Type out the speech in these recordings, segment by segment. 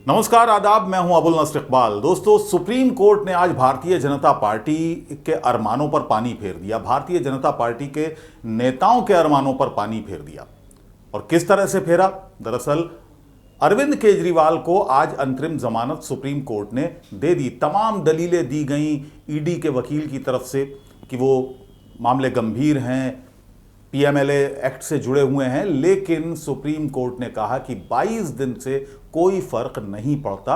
नमस्कार, आदाब। मैं हूं अबुल नस्र इकबाल। दोस्तों, सुप्रीम कोर्ट ने आज भारतीय जनता पार्टी के अरमानों पर पानी फेर दिया। भारतीय जनता पार्टी के नेताओं के अरमानों पर पानी फेर दिया। और किस तरह से फेरा? दरअसल अरविंद केजरीवाल को आज अंतरिम जमानत सुप्रीम कोर्ट ने दे दी। तमाम दलीलें दी गई ईडी के वकील की तरफ से कि वो मामले गंभीर हैं, पीएमएलए एक्ट से जुड़े हुए हैं, लेकिन सुप्रीम कोर्ट ने कहा कि 22 दिन से कोई फर्क नहीं पड़ता।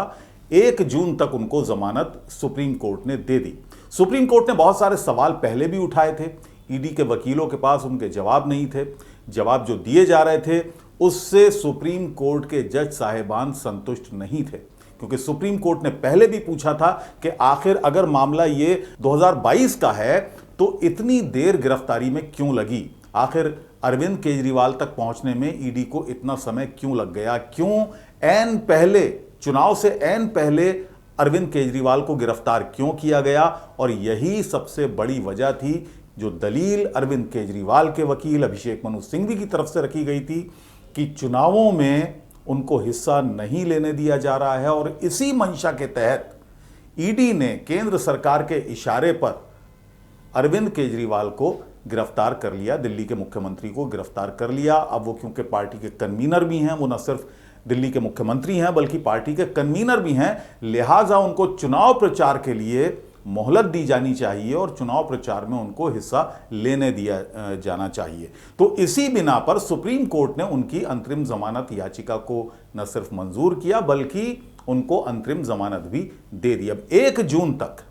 1 जून तक उनको जमानत सुप्रीम कोर्ट ने दे दी। सुप्रीम कोर्ट ने बहुत सारे सवाल पहले भी उठाए थे। ईडी के वकीलों के पास उनके जवाब नहीं थे। जवाब जो दिए जा रहे थे उससे सुप्रीम कोर्ट के जज साहिबान संतुष्ट नहीं थे, क्योंकि सुप्रीम कोर्ट ने पहले भी पूछा था कि आखिर अगर मामला ये 2022 का है तो इतनी देर गिरफ्तारी में क्यों लगी? आखिर अरविंद केजरीवाल तक पहुंचने में ईडी को इतना समय क्यों लग गया? क्यों ऐन पहले चुनाव से ऐन पहले अरविंद केजरीवाल को गिरफ्तार क्यों किया गया? और यही सबसे बड़ी वजह थी जो दलील अरविंद केजरीवाल के वकील अभिषेक मनु सिंघवी की तरफ से रखी गई थी कि चुनावों में उनको हिस्सा नहीं लेने दिया जा रहा है। और इसी मंशा के तहत ईडी ने केंद्र सरकार के इशारे पर अरविंद केजरीवाल को गिरफ्तार कर लिया, दिल्ली के मुख्यमंत्री को गिरफ्तार कर लिया। अब वो क्योंकि पार्टी के कन्वीनर भी हैं, वो न सिर्फ दिल्ली के मुख्यमंत्री हैं बल्कि पार्टी के कन्वीनर भी हैं, लिहाजा उनको चुनाव प्रचार के लिए मोहलत दी जानी चाहिए और चुनाव प्रचार में उनको हिस्सा लेने दिया जाना चाहिए। तो इसी बिना पर सुप्रीम कोर्ट ने उनकी अंतरिम जमानत याचिका को न सिर्फ मंजूर किया बल्कि उनको अंतरिम जमानत भी दे दी। अब 1 जून तक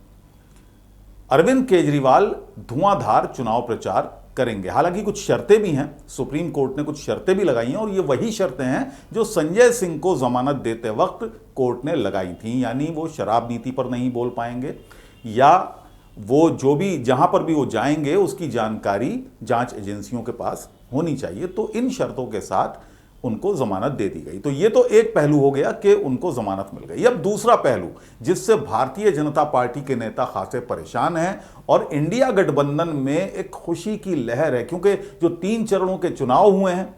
अरविंद केजरीवाल धुआंधार चुनाव प्रचार करेंगे। हालांकि कुछ शर्तें भी हैं, सुप्रीम कोर्ट ने कुछ शर्तें भी लगाई हैं और ये वही शर्तें हैं जो संजय सिंह को जमानत देते वक्त कोर्ट ने लगाई थी। यानी वो शराब नीति पर नहीं बोल पाएंगे, या वो जो भी जहां पर भी वो जाएंगे उसकी जानकारी जांच एजेंसियों के पास होनी चाहिए। तो इन शर्तों के साथ उनको जमानत दे दी गई। तो ये तो एक पहलू हो गया कि उनको जमानत मिल गई। अब दूसरा पहलू जिससे भारतीय जनता पार्टी के नेता खासे परेशान हैं और इंडिया गठबंधन में एक खुशी की लहर है, क्योंकि जो 3 चरणों के चुनाव हुए हैं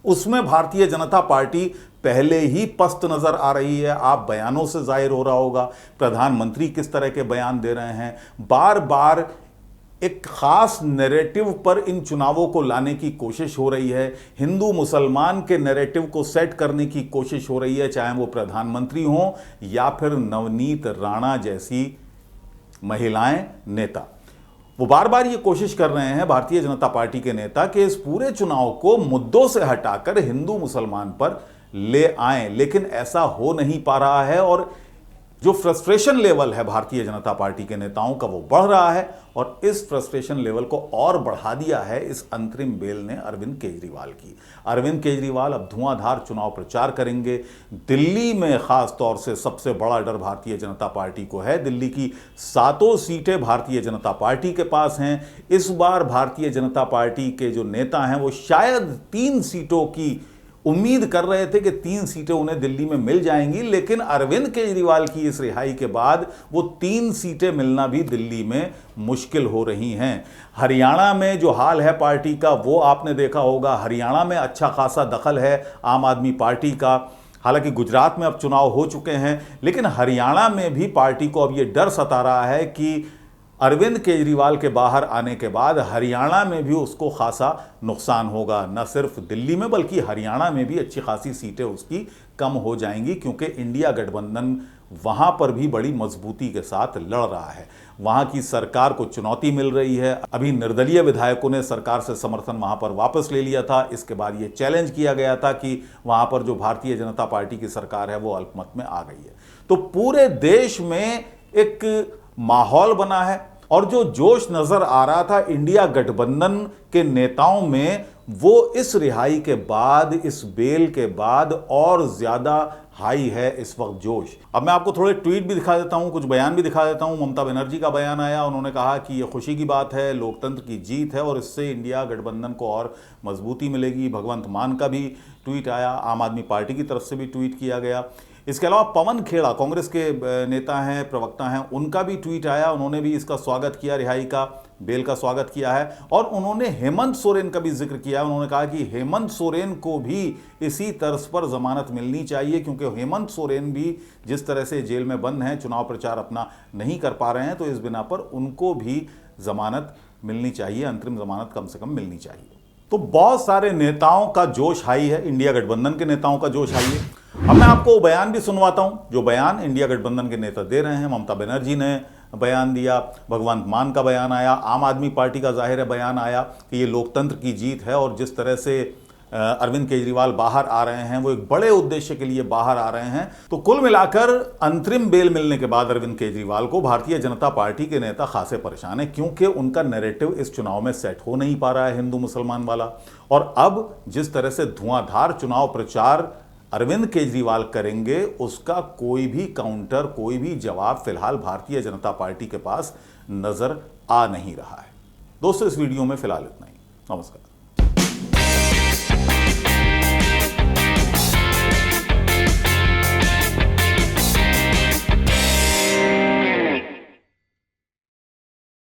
उसमें भारतीय जनता पार्टी पहले ही पस्त नजर आ रही है। आप बयानों से जाहिर हो रहा होगा, प्रधानमंत्री किस तरह के बयान दे रहे हैं, बार बार एक खास नैरेटिव पर इन चुनावों को लाने की कोशिश हो रही है। हिंदू मुसलमान के नैरेटिव को सेट करने की कोशिश हो रही है, चाहे वो प्रधानमंत्री हों या फिर नवनीत राणा जैसी महिलाएं नेता। वो बार बार ये कोशिश कर रहे हैं भारतीय जनता पार्टी के नेता कि इस पूरे चुनाव को मुद्दों से हटाकर हिंदू मुसलमान पर ले आएं, लेकिन ऐसा हो नहीं पा रहा है। और जो फ्रस्ट्रेशन लेवल है भारतीय जनता पार्टी के नेताओं का वो बढ़ रहा है, और इस फ्रस्ट्रेशन लेवल को और बढ़ा दिया है इस अंतरिम बेल ने अरविंद केजरीवाल की। अरविंद केजरीवाल अब धुआंधार चुनाव प्रचार करेंगे। दिल्ली में खास तौर से सबसे बड़ा डर भारतीय जनता पार्टी को है। दिल्ली की 7 सीटें भारतीय जनता पार्टी के पास हैं। इस बार भारतीय जनता पार्टी के जो नेता हैं वो शायद 3 सीटों की उम्मीद कर रहे थे कि 3 सीटें उन्हें दिल्ली में मिल जाएंगी, लेकिन अरविंद केजरीवाल की इस रिहाई के बाद वो 3 सीटें मिलना भी दिल्ली में मुश्किल हो रही हैं। हरियाणा में जो हाल है पार्टी का वो आपने देखा होगा। हरियाणा में अच्छा खासा दखल है आम आदमी पार्टी का। हालांकि गुजरात में अब चुनाव हो चुके हैं, लेकिन हरियाणा में भी पार्टी को अब ये डर सता रहा है कि अरविंद केजरीवाल के बाहर आने के बाद हरियाणा में भी उसको खासा नुकसान होगा। न सिर्फ दिल्ली में बल्कि हरियाणा में भी अच्छी खासी सीटें उसकी कम हो जाएंगी, क्योंकि इंडिया गठबंधन वहां पर भी बड़ी मजबूती के साथ लड़ रहा है। वहां की सरकार को चुनौती मिल रही है। अभी निर्दलीय विधायकों ने सरकार से समर्थन वहां पर वापस ले लिया था। इसके बाद ये चैलेंज किया गया था कि वहां पर जो भारतीय जनता पार्टी की सरकार है वो अल्पमत में आ गई है। तो पूरे देश में एक माहौल बना है, और जो जोश नजर आ रहा था इंडिया गठबंधन के नेताओं में वो इस रिहाई के बाद, इस बेल के बाद और ज्यादा हाई है इस वक्त जोश। अब मैं आपको थोड़े ट्वीट भी दिखा देता हूं, कुछ बयान भी दिखा देता हूं। ममता बनर्जी का बयान आया, उन्होंने कहा कि यह खुशी की बात है, लोकतंत्र की जीत है और इससे इंडिया गठबंधन को और मजबूती मिलेगी। भगवंत मान का भी ट्वीट आया, आम आदमी पार्टी की तरफ से भी ट्वीट किया गया। इसके अलावा पवन खेड़ा कांग्रेस के नेता हैं, प्रवक्ता हैं, उनका भी ट्वीट आया। उन्होंने भी इसका स्वागत किया, रिहाई का, बेल का स्वागत किया है। और उन्होंने हेमंत सोरेन का भी जिक्र किया। उन्होंने कहा कि हेमंत सोरेन को भी इसी तर्ज पर जमानत मिलनी चाहिए, क्योंकि हेमंत सोरेन भी जिस तरह से जेल में बंद हैं, चुनाव प्रचार अपना नहीं कर पा रहे हैं, तो इस बिना पर उनको भी जमानत मिलनी चाहिए, अंतरिम जमानत कम से कम मिलनी चाहिए। तो बहुत सारे नेताओं का जोश हाई है, इंडिया गठबंधन के नेताओं का जोश हाई है। अब मैं आपको बयान भी सुनवाता हूं जो बयान इंडिया गठबंधन के नेता दे रहे हैं। ममता बनर्जी ने बयान दिया, भगवंत मान का बयान आया, आम आदमी पार्टी का जाहिर है बयान आया कि ये लोकतंत्र की जीत है। और जिस तरह से अरविंद केजरीवाल बाहर आ रहे हैं, वो एक बड़े उद्देश्य के लिए बाहर आ रहे हैं। तो कुल मिलाकर अंतरिम बेल मिलने के बाद अरविंद केजरीवाल को भारतीय जनता पार्टी के नेता खासे परेशान है, क्योंकि उनका नैरेटिव इस चुनाव में सेट हो नहीं पा रहा है हिंदू मुसलमान वाला। और अब जिस तरह से धुआंधार चुनाव प्रचार अरविंद केजरीवाल करेंगे, उसका कोई भी काउंटर, कोई भी जवाब फिलहाल भारतीय जनता पार्टी के पास नजर आ नहीं रहा है। दोस्तों, इस वीडियो में फिलहाल इतना ही। नमस्कार।